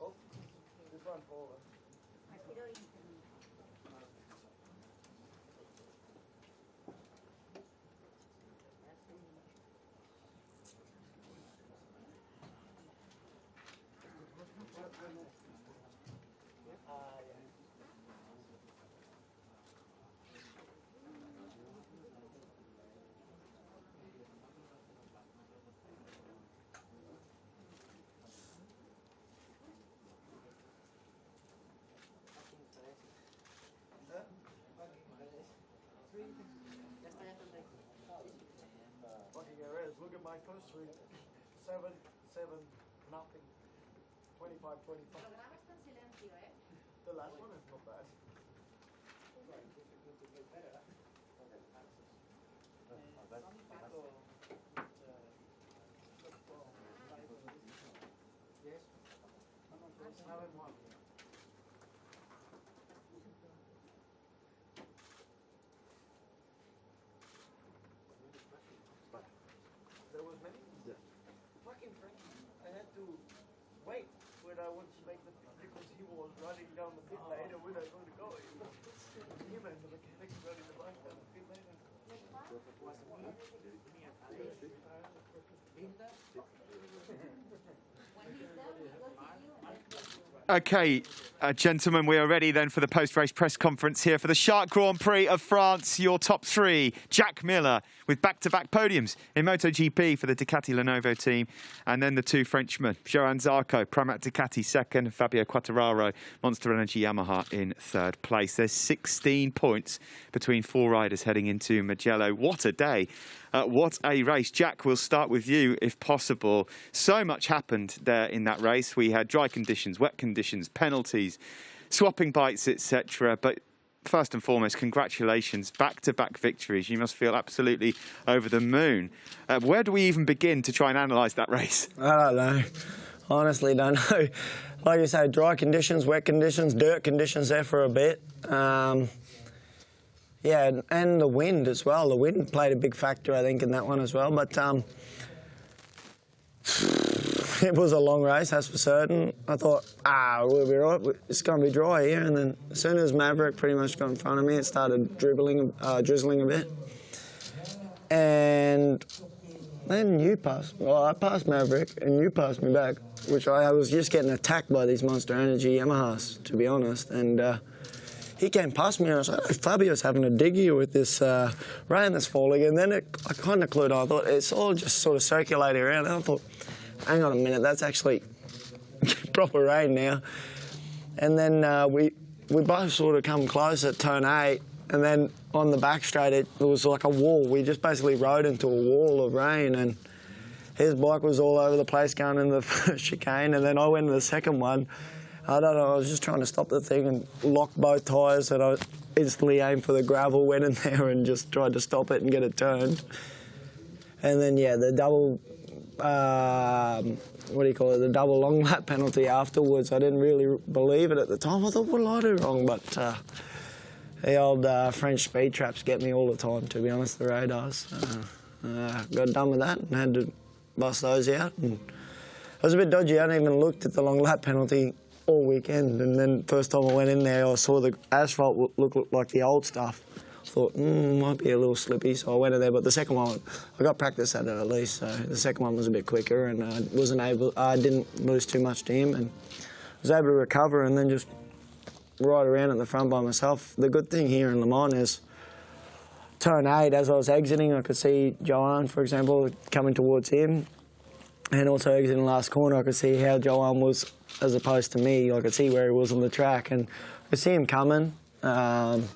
Oh, this one forward. Look at my first three. 7, 7, nothing. 25, 25. The last one is not bad. Yes. 7-1. There was many. Yeah. Fucking Frank. I had to wait when I would make the pit because he was running down the pit lane and when I was going to go. Him and the mechanic running the bike down the pit lane. Okay, gentlemen, we are ready then for the post-race press conference here for the Shark Grand Prix of France. Your top three: Jack Miller with back-to-back podiums in MotoGP for the Ducati Lenovo team, and then the two Frenchmen, Johann Zarco, Pramac Ducati second, Fabio Quartararo, Monster Energy Yamaha in third place. There's 16 points between four riders heading into Mugello. What a day. What a race. Jack, we'll start with you if possible. So much happened there in that race. We had dry conditions, wet conditions, penalties, swapping bikes, etc. But first and foremost, congratulations. Back-to-back victories. You must feel absolutely over the moon. Where do we even begin to try and analyse that race? I don't know. Honestly, don't know. Like you say, dry conditions, wet conditions, dirt conditions there for a bit. Yeah, and the wind as well. The wind played a big factor, I think, in that one as well. But it was a long race, that's for certain. I thought, we'll be right. It's going to be dry here. And then as soon as Maverick pretty much got in front of me, it started drizzling a bit. And then you passed. Well, I passed Maverick, and you passed me back, which I was just getting attacked by these Monster Energy Yamahas, to be honest. And he came past me and I was like, oh, Fabio's having a dig here with this rain that's falling. And then I kind of clued on. I thought it's all just sort of circulating around. And I thought, hang on a minute, that's actually proper rain now. And then we both sort of come close at turn 8. And then on the back straight, it was like a wall. We just basically rode into a wall of rain. And his bike was all over the place going in the first chicane. And then I went to the second one. I don't know, I was just trying to stop the thing and lock both tyres, and I instantly aimed for the gravel, went in there and just tried to stop it and get it turned. And then, yeah, the double, the double long lap penalty afterwards, I didn't really believe it at the time. I thought, what did I do wrong? But the old French speed traps get me all the time, to be honest, the radars. Got done with that and had to bust those out. And I was a bit dodgy. I hadn't even looked at the long lap penalty all weekend, and then first time I went in there, I saw the asphalt look like the old stuff. I thought, might be a little slippy, so I went in there. But the second one, I got practice at it at least, so the second one was a bit quicker, and I didn't lose too much to him, and was able to recover and then just ride around at the front by myself. The good thing here in Le Mans is turn 8, as I was exiting, I could see Johann, for example, coming towards him. And also exiting the last corner, I could see how Johann was as opposed to me. I could see where he was on the track, and I could see him coming. And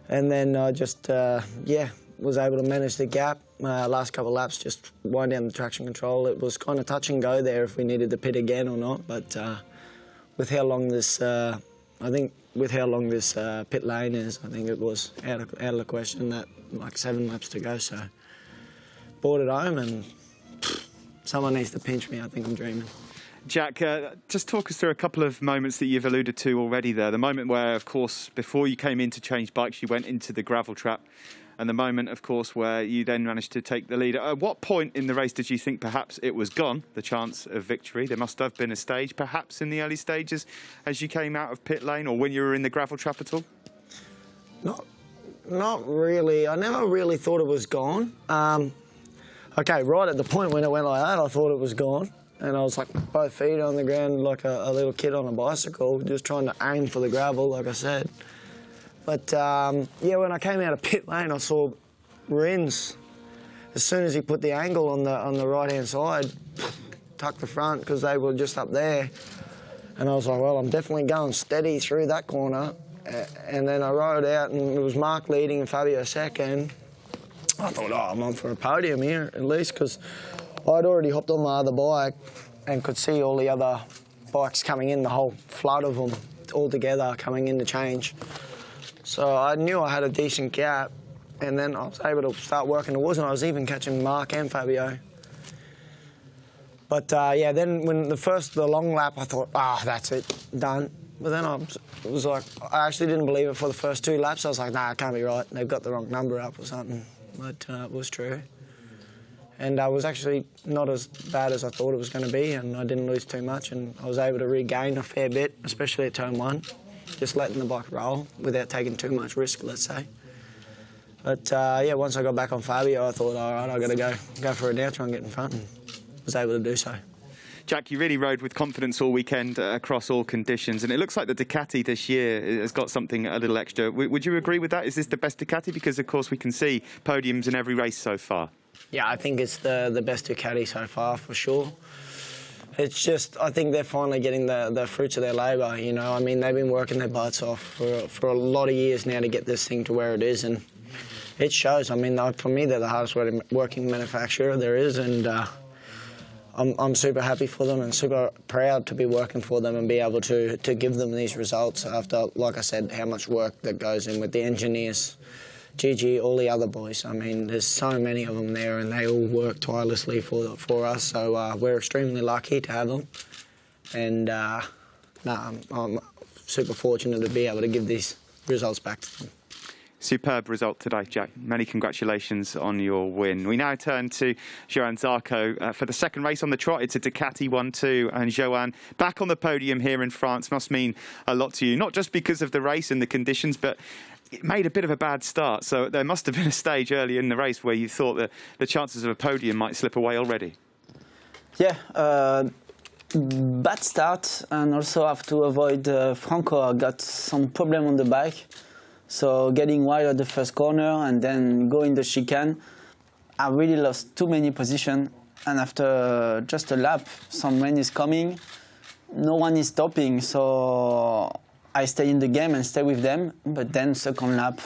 then I just, was able to manage the gap. Last couple of laps, just wind down the traction control. It was kind of touch and go there if we needed to pit again or not. But with how long this, pit lane is, I think it was out of the question that like 7 laps to go. So brought it home and. Someone needs to pinch me. I think I'm dreaming. Jack, just talk us through a couple of moments that you've alluded to already there. The moment where, of course, before you came in to change bikes, you went into the gravel trap. And the moment, of course, where you then managed to take the lead. At what point in the race did you think perhaps it was gone, the chance of victory? There must have been a stage, perhaps in the early stages, as you came out of pit lane or when you were in the gravel trap at all? Not really. I never really thought it was gone. Okay, right at the point when it went like that, I thought it was gone. And I was like both feet on the ground like a little kid on a bicycle, just trying to aim for the gravel, like I said. But yeah, when I came out of pit lane, I saw Rins. As soon as he put the angle on the right-hand side, tucked the front because they were just up there. And I was like, well, I'm definitely going steady through that corner. And then I rode out and it was Mark leading and Fabio second. I thought, oh, I'm on for a podium here at least because I'd already hopped on my other bike and could see all the other bikes coming in, the whole flood of them all together coming in to change. So I knew I had a decent gap, and then I was able to start working towards it. I was even catching Mark and Fabio. But yeah, then when the long lap, I thought, that's it, done. But then it was like, I actually didn't believe it for the first 2 laps. I was like, nah, it can't be right. They've got the wrong number up or something. But it was true. And I was actually not as bad as I thought it was going to be, and I didn't lose too much, and I was able to regain a fair bit, especially at turn 1, just letting the bike roll without taking too much risk, let's say. But yeah, once I got back on Fabio, I thought, all right, I've got to go for it now, try and get in front, and was able to do so. Jack, you really rode with confidence all weekend across all conditions, and it looks like the Ducati this year has got something a little extra. Would you agree with that? Is this the best Ducati? Because, of course, we can see podiums in every race so far. Yeah, I think it's the best Ducati so far, for sure. It's just, I think they're finally getting the fruits of their labour, you know. I mean, they've been working their butts off for a lot of years now to get this thing to where it is, and it shows. I mean, for me, they're the hardest working manufacturer there is, and I'm super happy for them and super proud to be working for them and be able to give them these results after, like I said, how much work that goes in with the engineers, Gigi, all the other boys. I mean, there's so many of them there and they all work tirelessly for us, so we're extremely lucky to have them. And I'm super fortunate to be able to give these results back to them. Superb result today, Jack. Many congratulations on your win. We now turn to Johann Zarco for the second race on the trot. It's a Ducati 1-2, and Johann back on the podium here in France must mean a lot to you, not just because of the race and the conditions, but it made a bit of a bad start. So there must have been a stage early in the race where you thought that the chances of a podium might slip away already. Yeah, bad start, and also have to avoid Franco. I got some problem on the bike. So getting wide at the first corner and then go in the chicane, I really lost too many positions. And after just a lap, some rain is coming, no one is stopping. So I stay in the game and stay with them. But then second lap,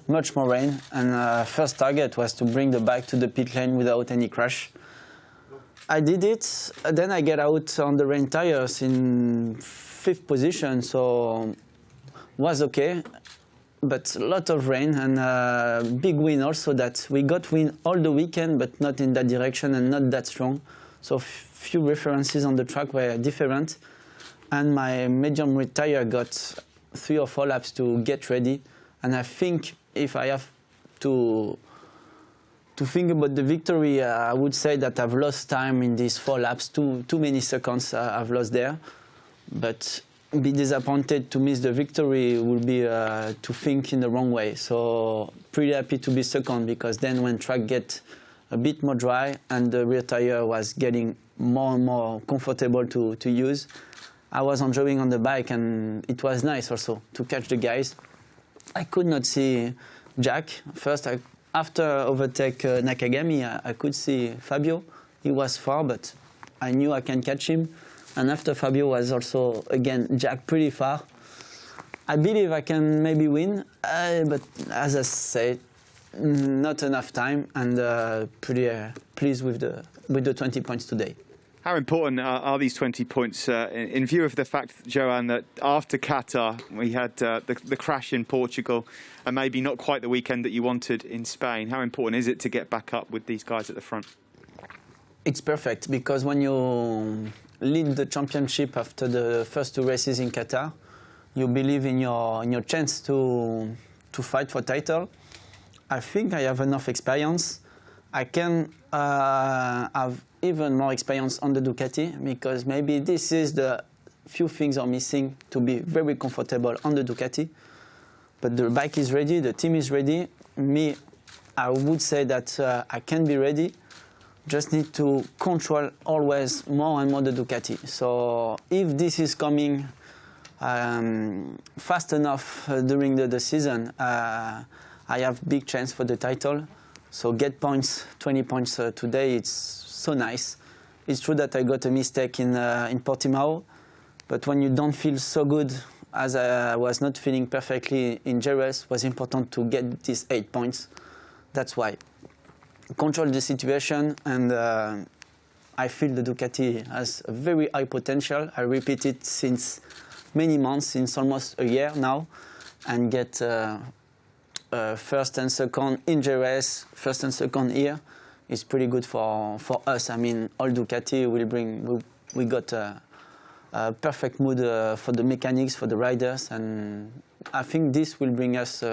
much more rain. And first target was to bring the bike to the pit lane without any crash. I did it. Then I get out on the rain tires in 5th position, so was okay. But a lot of rain and big wind also, that we got wind all the weekend, but not in that direction and not that strong. So few references on the track were different. And my medium weight tire got 3 or 4 laps to get ready. And I think if I have to think about the victory, I would say that I've lost time in these 4 laps. Too many seconds I've lost there. But be disappointed to miss the victory would be to think in the wrong way. So pretty happy to be second, because then when track get a bit more dry and the rear tire was getting more and more comfortable to use, I was enjoying on the bike, and it was nice also to catch the guys. I could not see Jack. First, after overtake Nakagami, I could see Fabio. He was far, but I knew I can catch him. And after Fabio was also, again, Jack pretty far. I believe I can maybe win, but as I said, not enough time, and pretty pleased with the 20 points today. How important are these 20 points in view of the fact, Johann, that after Qatar we had the crash in Portugal and maybe not quite the weekend that you wanted in Spain? How important is it to get back up with these guys at the front? It's perfect, because when lead the championship after the first 2 races in Qatar. You believe in your chance to fight for title. I think I have enough experience. I can have even more experience on the Ducati because maybe this is the few things are missing to be very comfortable on the Ducati. But the bike is ready, the team is ready. Me, I would say that I can be ready. Just need to control always more and more the Ducati. So if this is coming fast enough during the season, I have big chance for the title. So get points, 20 points today, it's so nice. It's true that I got a mistake in Portimao, but when you don't feel so good, as I was not feeling perfectly in Jerez, it was important to get these 8 points. That's why. Control the situation, and I feel the Ducati has a very high potential. I repeat it since many months, since almost a year now, and get first and second in Jerez, first and second here is pretty good for us. I mean, all Ducati will bring. We got a perfect mood for the mechanics, for the riders, and I think this will bring us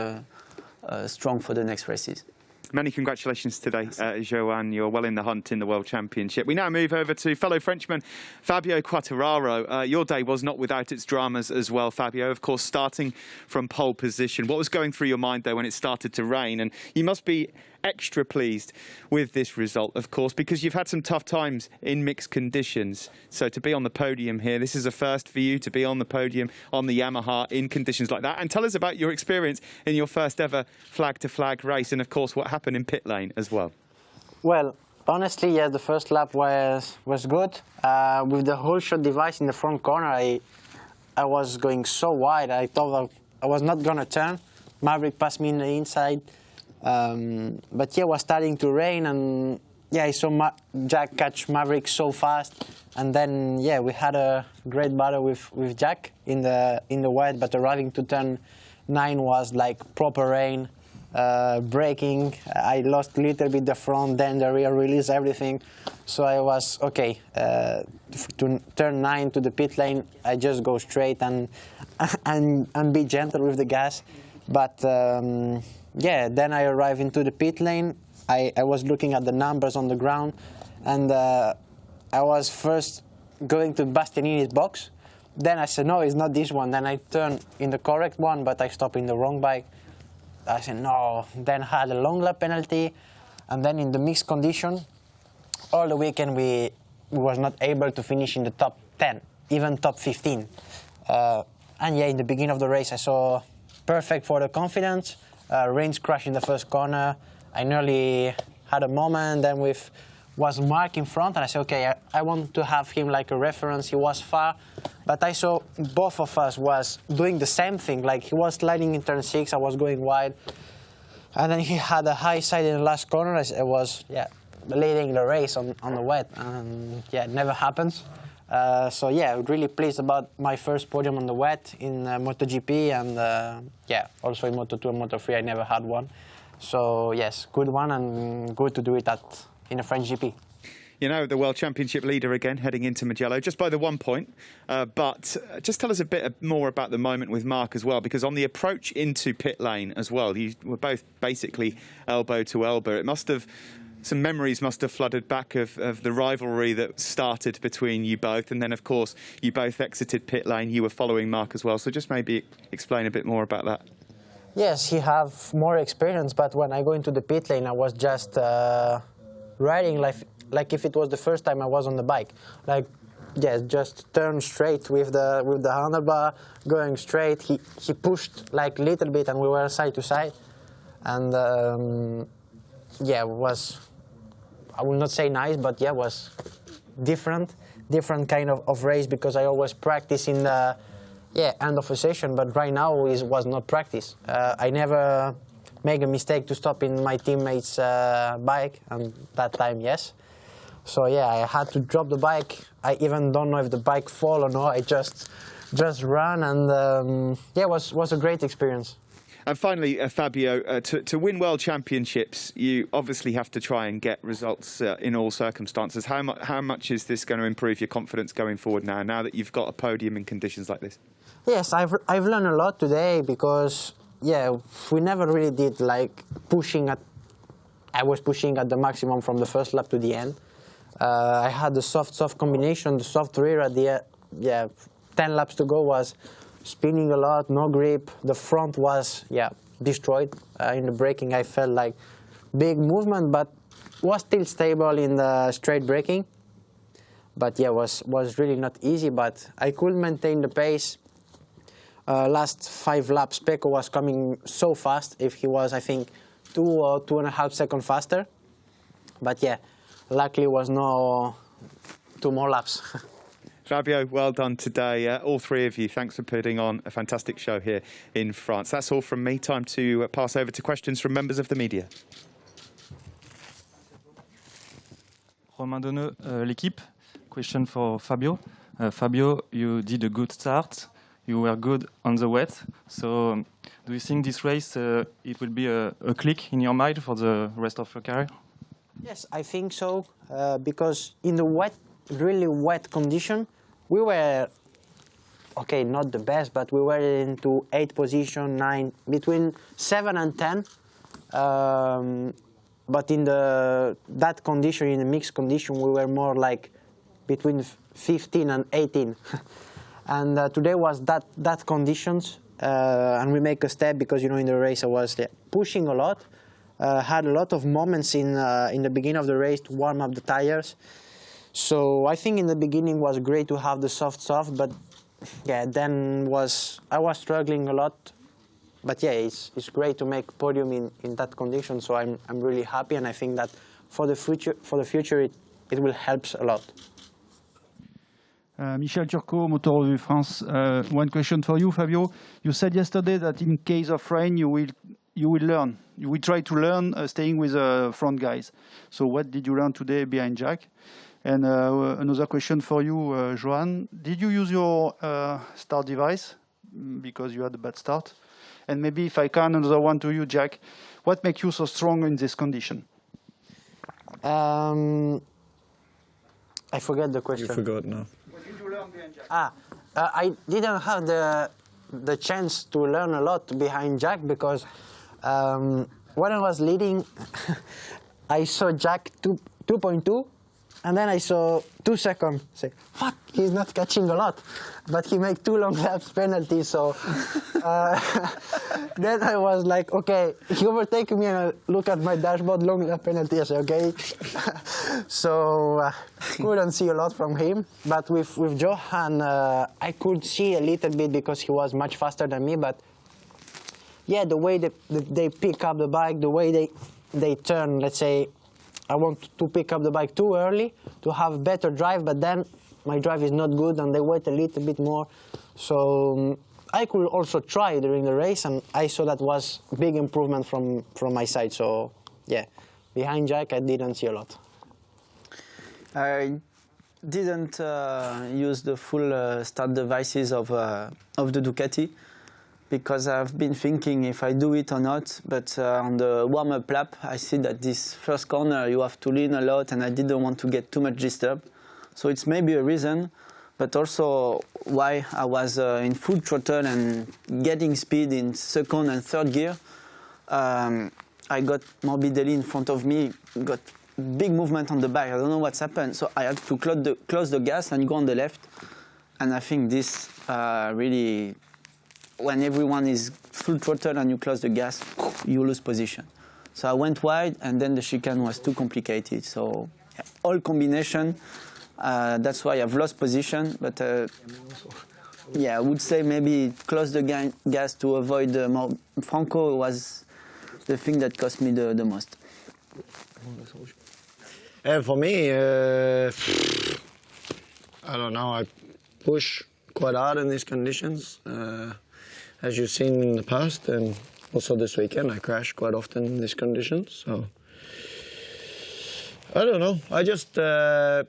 strong for the next races. Many congratulations today, Joan. You're well in the hunt in the World Championship. We now move over to fellow Frenchman Fabio Quartararo. Your day was not without its dramas as well, Fabio. Of course, starting from pole position. What was going through your mind, though, when it started to rain? And you must be extra pleased with this result, of course, because you've had some tough times in mixed conditions. So to be on the podium here, this is a first for you to be on the podium on the Yamaha in conditions like that. And tell us about your experience in your first ever flag-to-flag race, and of course what happened in pit lane as well. Well, honestly, yeah, the first lap was good. With the whole shot device in the front corner, I was going so wide. I thought I was not gonna turn. Maverick passed me in the inside. But yeah, it was starting to rain, and yeah, I saw Jack catch Maverick so fast, and then yeah, we had a great battle with Jack in the wet. But arriving to turn 9 was like proper rain, braking. I lost a little bit the front, then the rear, release everything. So I was okay. To turn 9 to the pit lane, I just go straight and be gentle with the gas, but. Yeah, then I arrived into the pit lane. I was looking at the numbers on the ground, and I was first going to Bastianini's box. Then I said, no, it's not this one. Then I turned in the correct one, but I stopped in the wrong bike. I said, no. Then had a long lap penalty, and then in the mixed condition, all the weekend we was not able to finish in the top 10, even top 15. And yeah, in the beginning of the race, I saw perfect for the confidence. Rains crashed in the first corner. I nearly had a moment. Then was Mark in front, and I said, okay, I want to have him like a reference. He was far, but I saw both of us was doing the same thing. Like he was sliding in turn 6, I was going wide, and then he had a high side in the last corner. I was leading the race on the wet, and yeah, it never happens. So yeah, really pleased about my first podium on the wet in MotoGP, and yeah, also in Moto2 and Moto3 I never had one. So yes, good one, and good to do it in the French GP. You know, the World Championship leader again, heading into Mugello, just by the 1 point. But just tell us a bit more about the moment with Mark as well, because on the approach into pit lane as well, you were both basically elbow to elbow. It must have... Some memories must have flooded back of the rivalry that started between you both, and then of course you both exited pit lane. You were following Mark as well, so just maybe explain a bit more about that. Yes, he have more experience, but when I go into the pit lane, I was just riding like if it was the first time I was on the bike. Like, yes, just turn straight with the handlebar, going straight. He pushed like a little bit, and we were side to side, and yeah, it was. I will not say nice, but yeah, was different kind of race, because I always practice in the end of a session, but right now it was not practice. I never make a mistake to stop in my teammate's bike, and that time, yes. So yeah, I had to drop the bike. I even don't know if the bike fall or not. I just ran, and yeah, it was a great experience. And finally, Fabio, to win World Championships, you obviously have to try and get results in all circumstances. How much is this going to improve your confidence going forward now that you've got a podium in conditions like this? Yes, I've learned a lot today because, yeah, we never really did like I was pushing at the maximum from the first lap to the end. I had the soft combination, the soft rear at the 10 laps to go was spinning a lot, no grip. The front was, destroyed. In the braking, I felt like big movement, but was still stable in the straight braking. But yeah, was really not easy, but I could maintain the pace. Last 5 laps, Pecco was coming so fast. If he was, I think, 2 or 2.5 seconds faster. But yeah, luckily was no 2 more laps. Fabio, well done today. All three of you, thanks for putting on a fantastic show here in France. That's all from me. Time to pass over to questions from members of the media. Romain Donneux, l'équipe. Question for Fabio. Fabio, you did a good start. You were good on the wet. So do you think this race, it will be a click in your mind for the rest of your career? Yes, I think so. Because in the wet, really wet condition, we were, okay, not the best, but we were into 8th position, 9, between 7 and 10. But in that condition, in the mixed condition, we were more like between 15 and 18. And today was that conditions, and we make a step because, in the race I was pushing a lot. Had a lot of moments in the beginning of the race to warm up the tires. So I think in the beginning was great to have the soft, but yeah, then I was struggling a lot. But yeah, it's great to make podium in that condition. So I'm really happy, and I think that for the future it will help a lot. Michel Turcot, Motor Revue France. One question for you, Fabio. You said yesterday that in case of rain, you will learn. You will try to learn staying with front guys. So what did you learn today behind Jack? And another question for you, Joan. Did you use your start device because you had a bad start? And maybe if I can, another one to you, Jack. What makes you so strong in this condition? I forgot the question. You forgot now. What did you learn behind Jack? I didn't have the chance to learn a lot behind Jack because when I was leading, I saw Jack 2.2, and then I saw 2 seconds. Say, fuck, he's not catching a lot, but he made 2 long laps penalties. So then I was like, okay, he overtake me, and I look at my dashboard, long lap penalty. I say, okay. So couldn't see a lot from him, but with Johan, I could see a little bit because he was much faster than me. But yeah, the way they pick up the bike, the way they turn, let's say, I want to pick up the bike too early to have better drive, but then my drive is not good and they wait a little bit more. So I could also try during the race, and I saw that was a big improvement from my side. So yeah, behind Jack, I didn't see a lot. I didn't use the full start devices of the Ducati, because I've been thinking if I do it or not, but on the warm-up lap, I see that this first corner you have to lean a lot, and I didn't want to get too much disturbed. So it's maybe a reason, but also why I was in full throttle and getting speed in second and third gear. I got Morbidelli in front of me, got big movement on the back. I don't know what's happened, so I had to close the gas and go on the left. And I think this really, when everyone is full throttle and you close the gas, you lose position. So I went wide, and then the chicane was too complicated. So yeah, all combination, that's why I've lost position. But yeah, I would say maybe close the gas to avoid more. Franco was the thing that cost me the most. For me, I don't know. I push quite hard in these conditions. As you've seen in the past, and also this weekend, I crash quite often in these conditions. So I don't know. I just I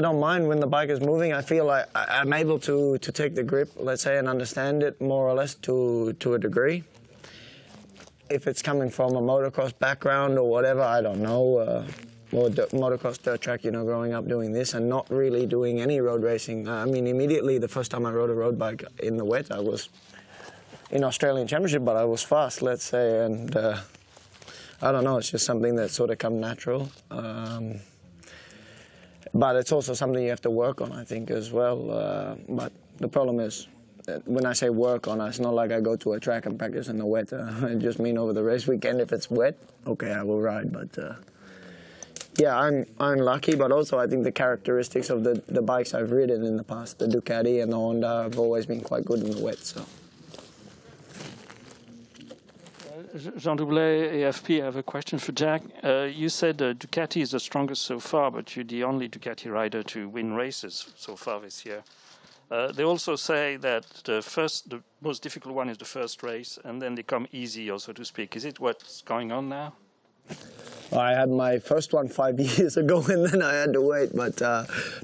don't mind when the bike is moving. I feel like I'm able to take the grip, let's say, and understand it more or less to a degree. if it's coming from a motocross background or whatever, I don't know. Or motocross dirt track, you know, growing up doing this and not really doing any road racing. I mean, immediately the first time I rode a road bike in the wet, I was in Australian Championship, but I was fast, let's say, and I don't know, it's just something that sort of come natural. But it's also something you have to work on, I think, as well. But the problem is, when I say work on, it's not like I go to a track and practice in the wet. I just mean over the race weekend, if it's wet, okay, I will ride, but yeah, I'm lucky, but also I think the characteristics of the bikes I've ridden in the past, the Ducati and the Honda, have always been quite good in the wet. So. Jean Doublet, AFP, I have a question for Jack. You said Ducati is the strongest so far, but you're the only Ducati rider to win races so far this year. They also say that the most difficult one is the first race, and then they come easy, so to speak. Is it what's going on now? I had my first one 5 years ago, and then I had to wait. But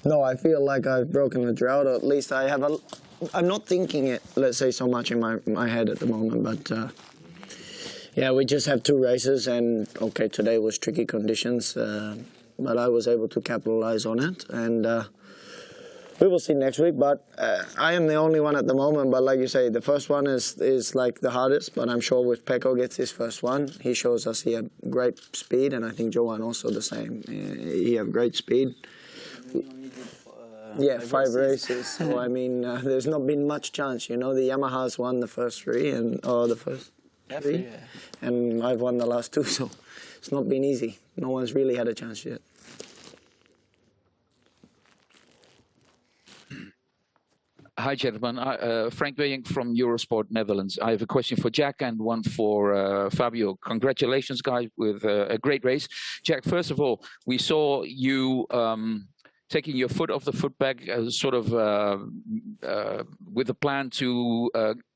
no, I feel like I've broken the drought, or at least I have I'm not thinking it, let's say, so much in my head at the moment. But yeah, we just have 2 races, and okay, today was tricky conditions, but I was able to capitalize on it, and we will see next week. But I am the only one at the moment. But like you say, the first one is like the hardest. But I'm sure with Pecco gets his first one, he shows us he has great speed, and I think Johan also the same. He have great speed. Yeah, 5 races. So I mean, there's not been much chance. You know, the Yamaha's won the first 3 the first 3, and I've won the last 2. So it's not been easy. No one's really had a chance yet. Hi, gentlemen. Frank Weying from Eurosport Netherlands. I have a question for Jack and one for Fabio. Congratulations, guys, with a great race. Jack, first of all, we saw you taking your foot off the foot peg, sort of with a plan to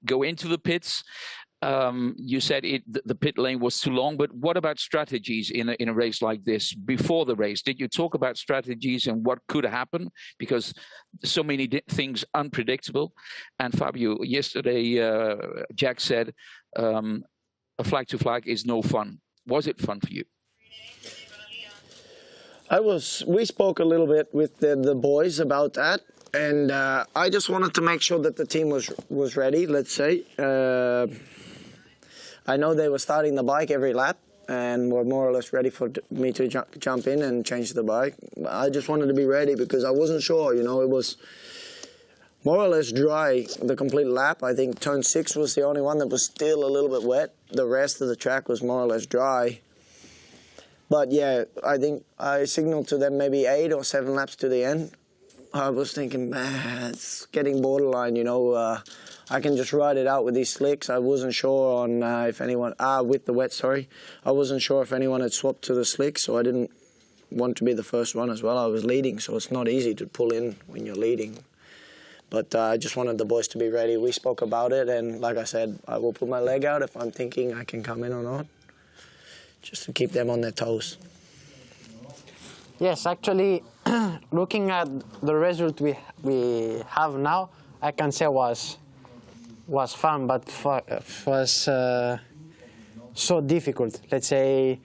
go into the pits. You said the pit lane was too long, but what about strategies in a race like this before the race? Did you talk about strategies and what could happen? Because so many things unpredictable. And Fabio, yesterday, Jack said a flag to flag is no fun. Was it fun for you? We spoke a little bit with the boys about that. And I just wanted to make sure that the team was ready, let's say. I know they were starting the bike every lap and were more or less ready for me to jump in and change the bike. I just wanted to be ready because I wasn't sure, you know, it was more or less dry the complete lap. I think turn 6 was the only one that was still a little bit wet. The rest of the track was more or less dry. But yeah, I think I signaled to them maybe 8 or 7 laps to the end. I was thinking, man, it's getting borderline, you know. I can just ride it out with these slicks. I wasn't sure on if anyone, with the wet, sorry. I wasn't sure if anyone had swapped to the slicks, so I didn't want to be the first one as well. I was leading, so it's not easy to pull in when you're leading. But I just wanted the boys to be ready. We spoke about it, and like I said, I will put my leg out if I'm thinking I can come in or not, just to keep them on their toes. Yes, actually, looking at the result we have now, I can say was fun, but was so difficult. Let's say,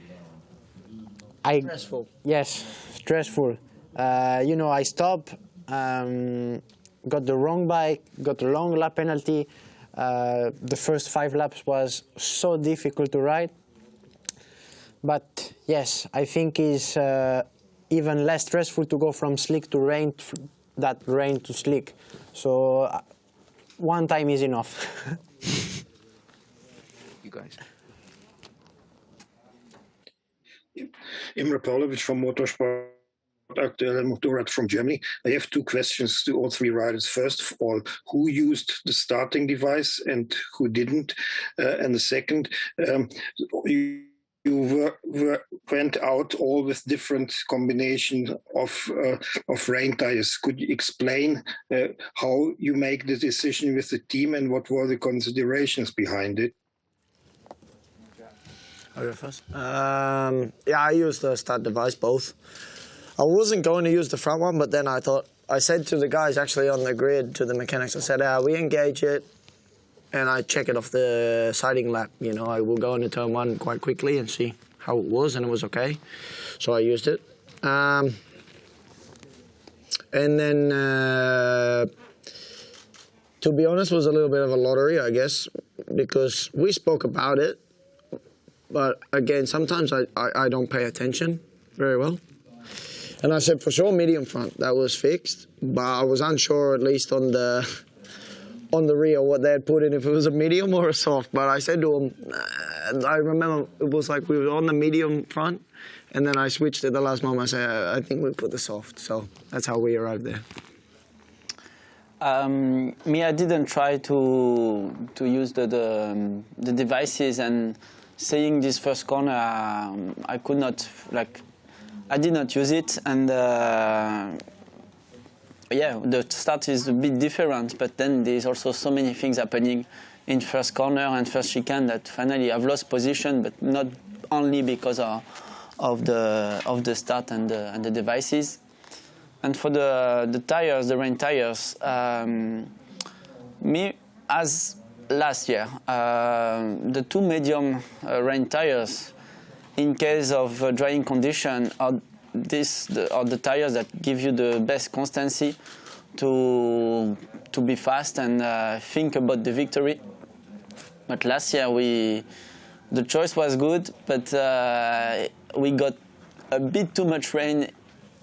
Stressful. Yes, stressful. You know, I stopped, got the wrong bike, got a long lap penalty. The first 5 laps was so difficult to ride. But yes, I think it's even less stressful to go from slick to rain, that rain to slick. So one time is enough. You guys. Imre Pavlovic from Motorsport Aktuelle Motorrad from Germany. I have 2 questions to all 3 riders. First of all, who used the starting device and who didn't? And the second, you went out all with different combinations of rain tires. Could you explain how you make the decision with the team and what were the considerations behind it? I'll go first. Yeah, I used the start device, both. I wasn't going to use the front one, but then I said to the guys actually on the grid, to the mechanics, I said, we engage it and I check it off the sighting lap. You know, I will go into turn one quite quickly and see how it was, and it was okay. So I used it. And then, to be honest, it was a little bit of a lottery, I guess, because we spoke about it. But again, sometimes I don't pay attention very well. And I said, for sure, medium front, that was fixed. But I was unsure, at least on the rear, what they had put in, if it was a medium or a soft. But I said to him, I remember it was like we were on the medium front, and then I switched at the last moment. I said, I think we put the soft. So that's how we arrived there. Me, I didn't try to use the devices, and seeing this first corner, I could not, like, I did not use it, and yeah, the start is a bit different, but then there's also so many things happening in first corner and first chicane that finally I've lost position, but not only because of the start and the devices. And for the tires, the rain tires, me, as last year, the two medium rain tires, in case of drying condition, are the tires that give you the best constancy to be fast and think about the victory. But last year the choice was good, but we got a bit too much rain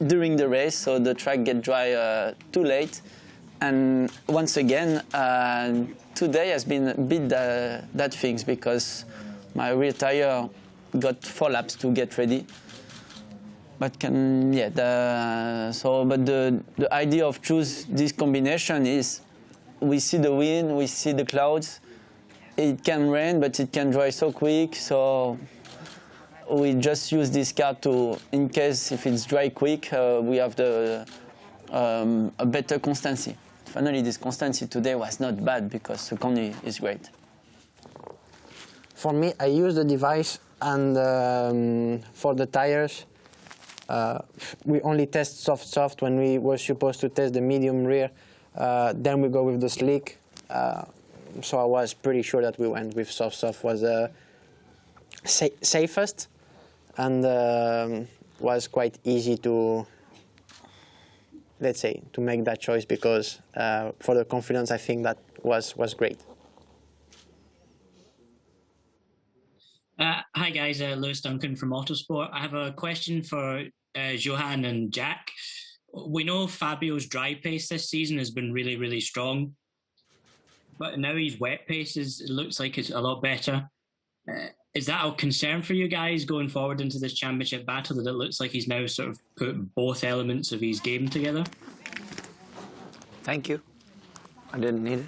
during the race, so the track get dry too late. And once again, today has been a bit that things, because my rear tire got 4 laps to get ready. But the idea of choose this combination is we see the wind, we see the clouds. It can rain, but it can dry so quick. So we just use this car to, in case if it's dry quick, we have a better constancy. Finally, this constancy today was not bad because the Conti is great. For me, I use the device, and for the tires, we only test soft when we were supposed to test the medium rear. Then we go with the slick. So I was pretty sure that we went with soft was safest, and was quite easy to, let's say, to make that choice, because for the confidence, I think that was great. Hi guys, Lewis Duncan from Autosport. I have a question for Johan and Jack. We know Fabio's dry pace this season has been really, really strong, but now his wet pace it looks like it's a lot better. Is that a concern for you guys going forward into this championship battle, that it looks like he's now sort of put both elements of his game together? Thank you. I didn't need it.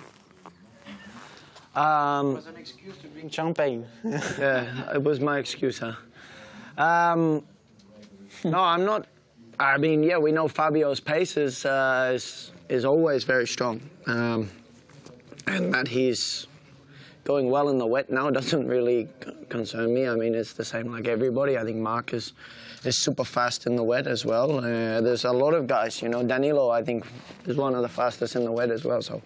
It was an excuse to drink champagne. Yeah, it was my excuse, huh? No, I'm not. I mean, yeah, we know Fabio's pace is always very strong. And that he's going well in the wet now doesn't really concern me. I mean, it's the same like everybody. I think Mark is super fast in the wet as well. There's a lot of guys, you know. Danilo, I think, is one of the fastest in the wet as well. So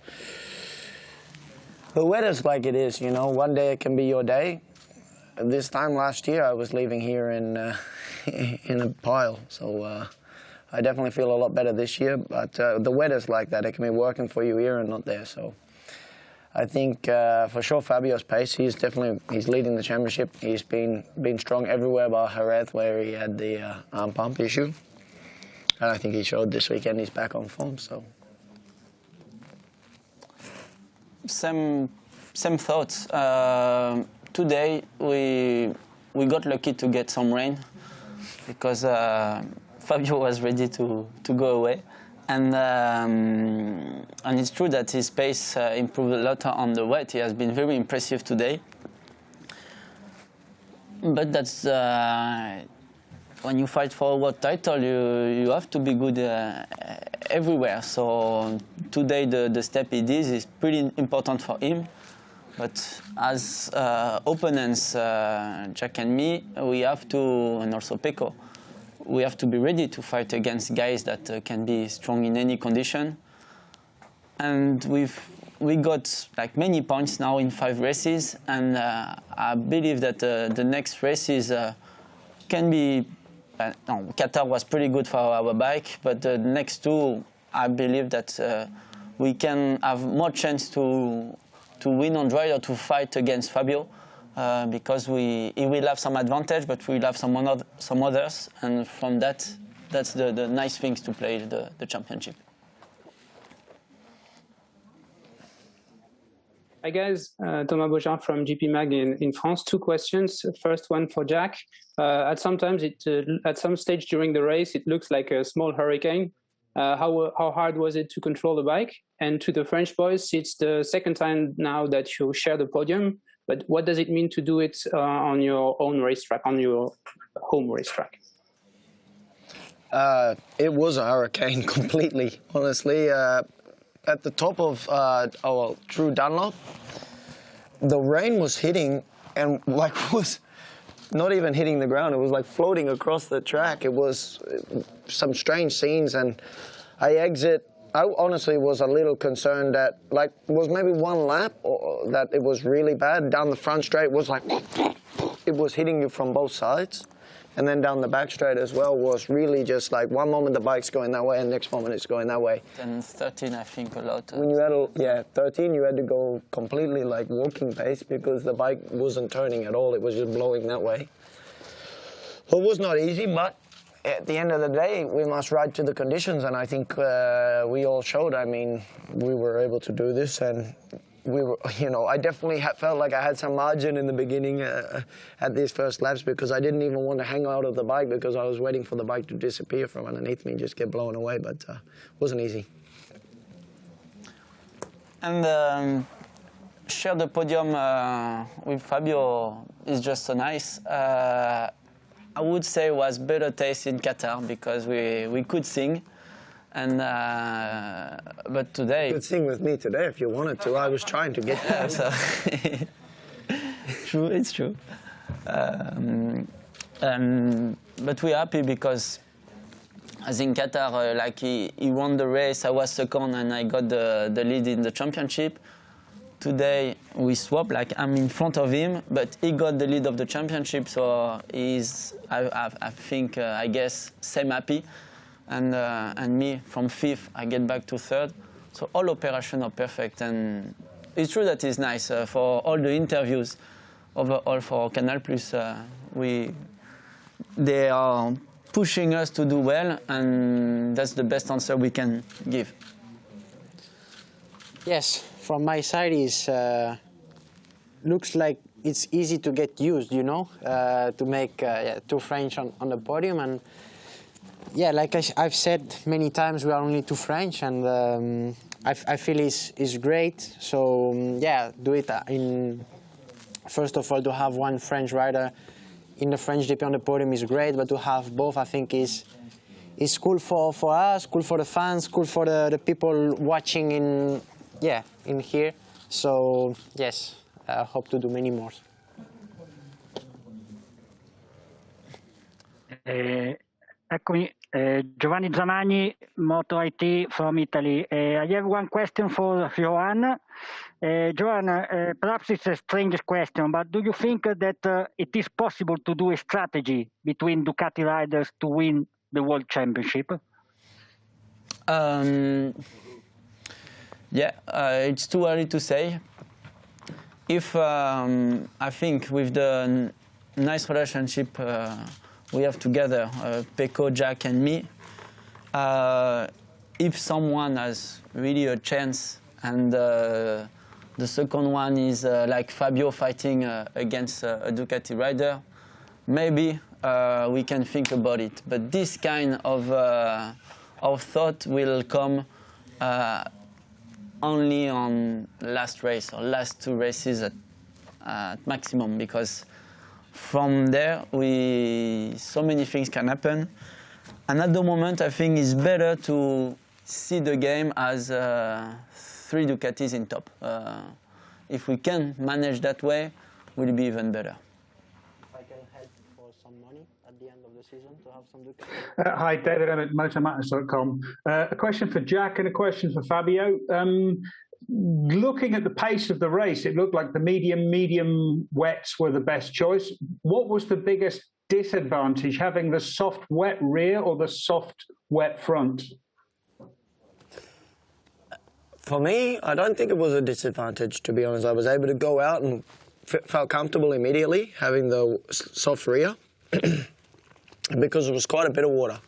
the wet is like it is, you know. One day it can be your day. This time last year, I was leaving here in a pile. So I definitely feel a lot better this year. But the wet is like that. It can be working for you here and not there. So I think for sure Fabio's pace, he's leading the championship. He's been strong everywhere but Jerez, where he had the arm pump issue. And I think he showed this weekend he's back on form. So same thoughts. Today we got lucky to get some rain, because Fabio was ready to go away. And it's true that his pace improved a lot on the wet. He has been very impressive today. But that's when you fight for a world title, you have to be good everywhere. So today the step he did is pretty important for him. But as opponents, Jack and me, we have to, and also Pecco, we have to be ready to fight against guys that can be strong in any condition. And we got like many points now in 5 races, and I believe that the next races can be. No, Qatar was pretty good for our bike, but the next 2, I believe that we can have more chance to win on dry or to fight against Fabio, because he will have some advantage, but we'll have some others, and from that, that's the nice things to play the championship. Hi guys, Thomas Beauchamp from GP Mag in France. 2 questions. First one for Jack. At some stage during the race, it looks like a small hurricane. How hard was it to control the bike? And to the French boys, it's the second time now that you share the podium. But what does it mean to do it on your own racetrack, on your home racetrack? It was a hurricane completely, honestly. At the top of our True Dunlop, the rain was hitting and like was not even hitting the ground. It was like floating across the track. It was some strange scenes, and I honestly was a little concerned that like it was maybe 1 lap or that it was really bad. Down the front straight was like it was hitting you from both sides. And then down the back straight as well was really just like one moment the bike's going that way and next moment it's going that way. And 13, I think, a lot. When you had 13, you had to go completely like walking pace because the bike wasn't turning at all. It was just blowing that way. So it was not easy, but at the end of the day, we must ride to the conditions. And I think we all showed, I mean, we were able to do this, and we were, I definitely felt like I had some margin in the beginning at these first laps because I didn't even want to hang out of the bike because I was waiting for the bike to disappear from underneath me and just get blown away, but it wasn't easy. And share the podium with Fabio is just so nice. I would say it was better taste in Qatar because we could sing. And but today, you could sing with me today if you wanted to. I was trying to get there. So true, it's true. But we're happy because, as in Qatar, like he won the race. I was second, and I got the lead in the championship. Today we swap. Like I'm in front of him, but he got the lead of the championship. So he's, I think, I guess, same happy. And me from 5th, I get back to 3rd. So all operations are perfect, and it's true that it's nice for all the interviews. Overall, for Canal Plus, they are pushing us to do well, and that's the best answer we can give. Yes, from my side, is looks like it's easy to get used, to make 2 French on the podium. And yeah, like I've said many times, we are only 2 French, and I feel it's great. So yeah, do it first of all, to have 1 French rider in the French GP on the podium is great, but to have both, I think, is cool for us, cool for the fans, cool for the people watching in here. So yes, I hope to do many more. Eccomi, Giovanni Zamagni, Moto IT from Italy. I have one question for Johan. Johan, perhaps it's a strange question, but do you think that it is possible to do a strategy between Ducati riders to win the World Championship? It's too early to say. If I think with the nice relationship we have together, Pecco, Jack and me, if someone has really a chance and the second one is like Fabio fighting against a Ducati rider, maybe we can think about it. But this kind of thought will come only on last race or last 2 races at maximum, because from there so many things can happen. And at the moment, I think it's better to see the game as 3 Ducatis in top. If we can manage that way, will be even better. If I can help for some money at the end of the season to have some Ducati? Hi, David Emmett, motormatters.com. A question for Jack and a question for Fabio. Looking at the pace of the race, it looked like the medium wets were the best choice. What was the biggest disadvantage, having the soft wet rear or the soft wet front? For me, I don't think it was a disadvantage, to be honest. I was able to go out and felt comfortable immediately having the soft rear because it was quite a bit of water.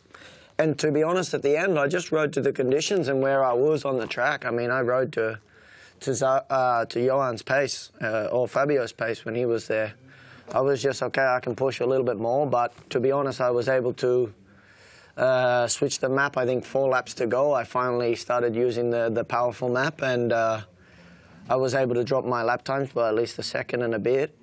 And to be honest, at the end, I just rode to the conditions and where I was on the track. I mean, I rode to Johan's pace or Fabio's pace when he was there. I was just, okay, I can push a little bit more, but to be honest, I was able to switch the map, I think 4 laps to go. I finally started using the powerful map, and I was able to drop my lap times by at least a second and a bit.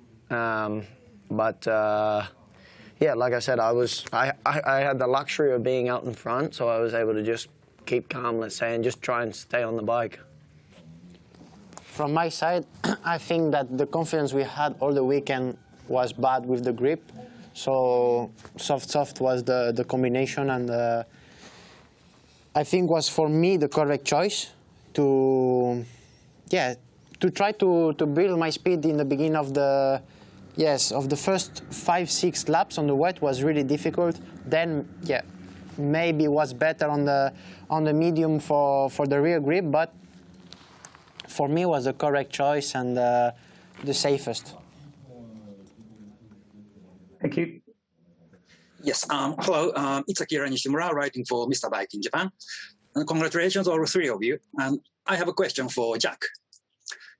Yeah, like I said, I had the luxury of being out in front, so I was able to just keep calm, let's say, and just try and stay on the bike. From my side, I think that the confidence we had all the weekend was bad with the grip. So soft was the combination, and I think was for me the correct choice to try to build my speed in the beginning of the first 5-6 laps on the wet was really difficult. Then maybe it was better on the medium for the rear grip, but for me it was the correct choice and the safest. Thank you. Yes, hello, it's Akira Nishimura, writing for Mr. Bike in Japan. And congratulations, all 3 of you. And I have a question for Jack.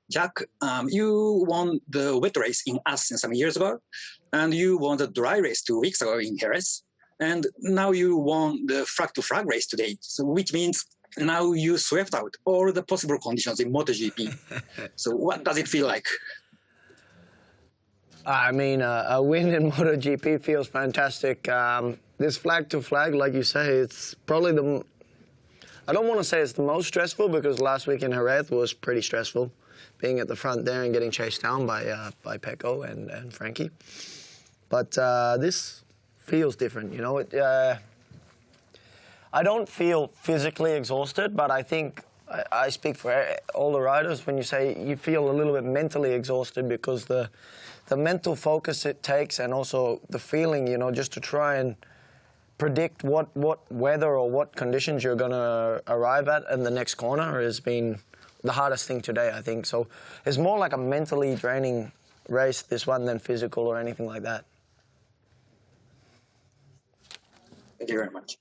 Jack, you won the wet race in Assen some years ago, and you won the dry race 2 weeks ago in Jerez, and now you won the flag-to-flag race today, so which means now you swept out all the possible conditions in MotoGP. So what does it feel like? I mean, a win in MotoGP feels fantastic. This flag-to-flag, like you say, it's probably I don't want to say it's the most stressful, because last week in Jerez was pretty stressful, being at the front there and getting chased down by Pecco and Frankie. But this feels different, you know. I don't feel physically exhausted, but I think I speak for all the riders when you say you feel a little bit mentally exhausted, because the mental focus it takes, and also the feeling, you know, just to try and predict what weather or what conditions you're going to arrive at in the next corner has been the hardest thing today, I think. So it's more like a mentally draining race, this one, than physical or anything like that. Thank you very much.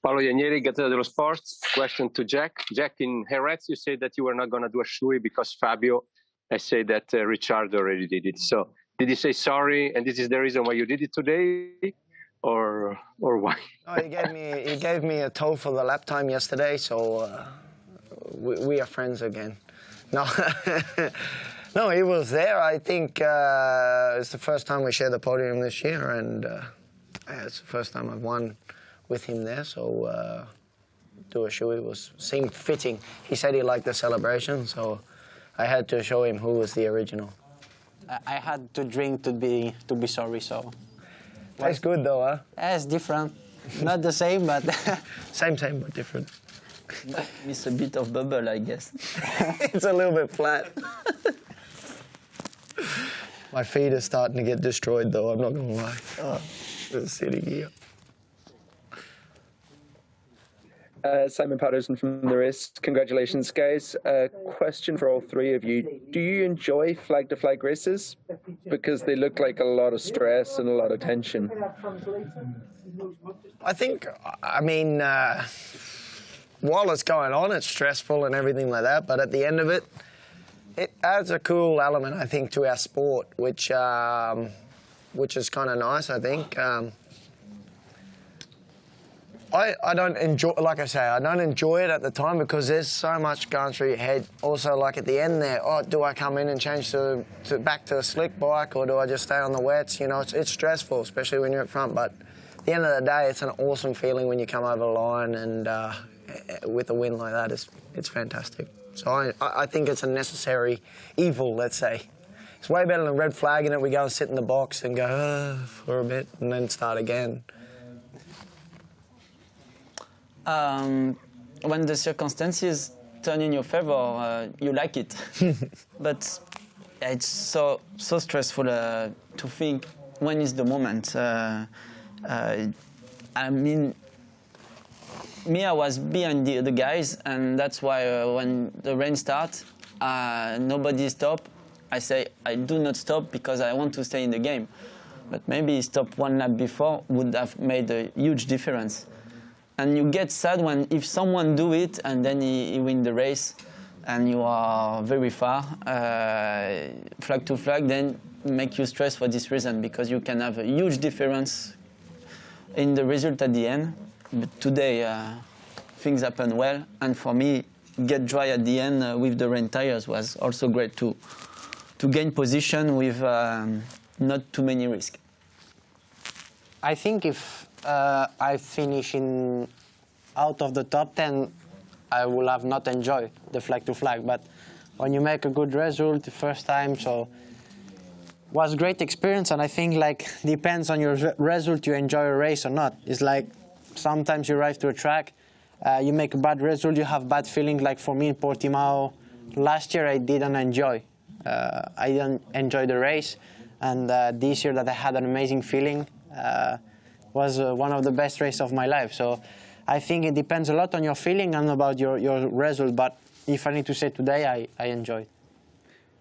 Paolo Ianieri, Gazzetta dello Sport. Question to Jack. Jack, in Jerez, you said that you were not going to do a shoey because Fabio has said that Ricciardo already did it. So did he say sorry, and this is the reason why you did it today, or why? No, he gave me a toe for the lap time yesterday, so we are friends again. No, no, he was there. I think it's the first time we share the podium this year, and it's the first time I've won with him there, so do a shoey seemed fitting. He said he liked the celebration, so I had to show him who was the original. I had to drink to be sorry, so. Tastes good though, huh? Yeah, it's different. Not the same, but same but different. Miss a bit of bubble, I guess. It's a little bit flat. My feet are starting to get destroyed though, I'm not gonna lie. It's sitting here. Simon Patterson from The Race. Congratulations, guys. Question for all 3 of you. Do you enjoy flag-to-flag races? Because they look like a lot of stress and a lot of tension. I think, I mean, while it's going on, it's stressful and everything like that, but at the end of it, it adds a cool element, I think, to our sport, which is kind of nice, I think. I don't enjoy, like I say, I don't enjoy it at the time because there's so much going through your head. Also, like at the end there, do I come in and change back to a slick bike, or do I just stay on the wets? You know, it's stressful, especially when you're at front. But at the end of the day, it's an awesome feeling when you come over the line, and with a win like that, it's fantastic. So I think it's a necessary evil, let's say. It's way better than red flagging it. We go and sit in the box and go for a bit and then start again. When the circumstances turn in your favor, you like it. But it's so stressful to think when is the moment. I mean, me, I was behind the guys, and that's why when the rain starts, nobody stop. I say I do not stop because I want to stay in the game. But maybe stop one lap before would have made a huge difference. And you get sad when if someone do it and then he win the race, and you are very far, flag to flag, then make you stress for this reason, because you can have a huge difference in the result at the end. But today things happen well, and for me, get dry at the end with the rain tires was also great too. To gain position with not too many risks. I think if I finish out of the top 10, I will have not enjoyed the flag to flag. But when you make a good result the first time, so was great experience. And I think like depends on your result, you enjoy a race or not. It's like sometimes you arrive to a track, you make a bad result, you have bad feeling. Like for me in Portimao last year, I didn't enjoy. I didn't enjoy the race, and this year that I had an amazing feeling was one of the best races of my life. So I think it depends a lot on your feeling and about your result, but if I need to say today, I enjoyed.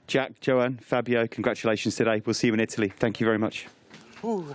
Jack, Johan, Fabio, congratulations today. We'll see you in Italy. Thank you very much. Ooh.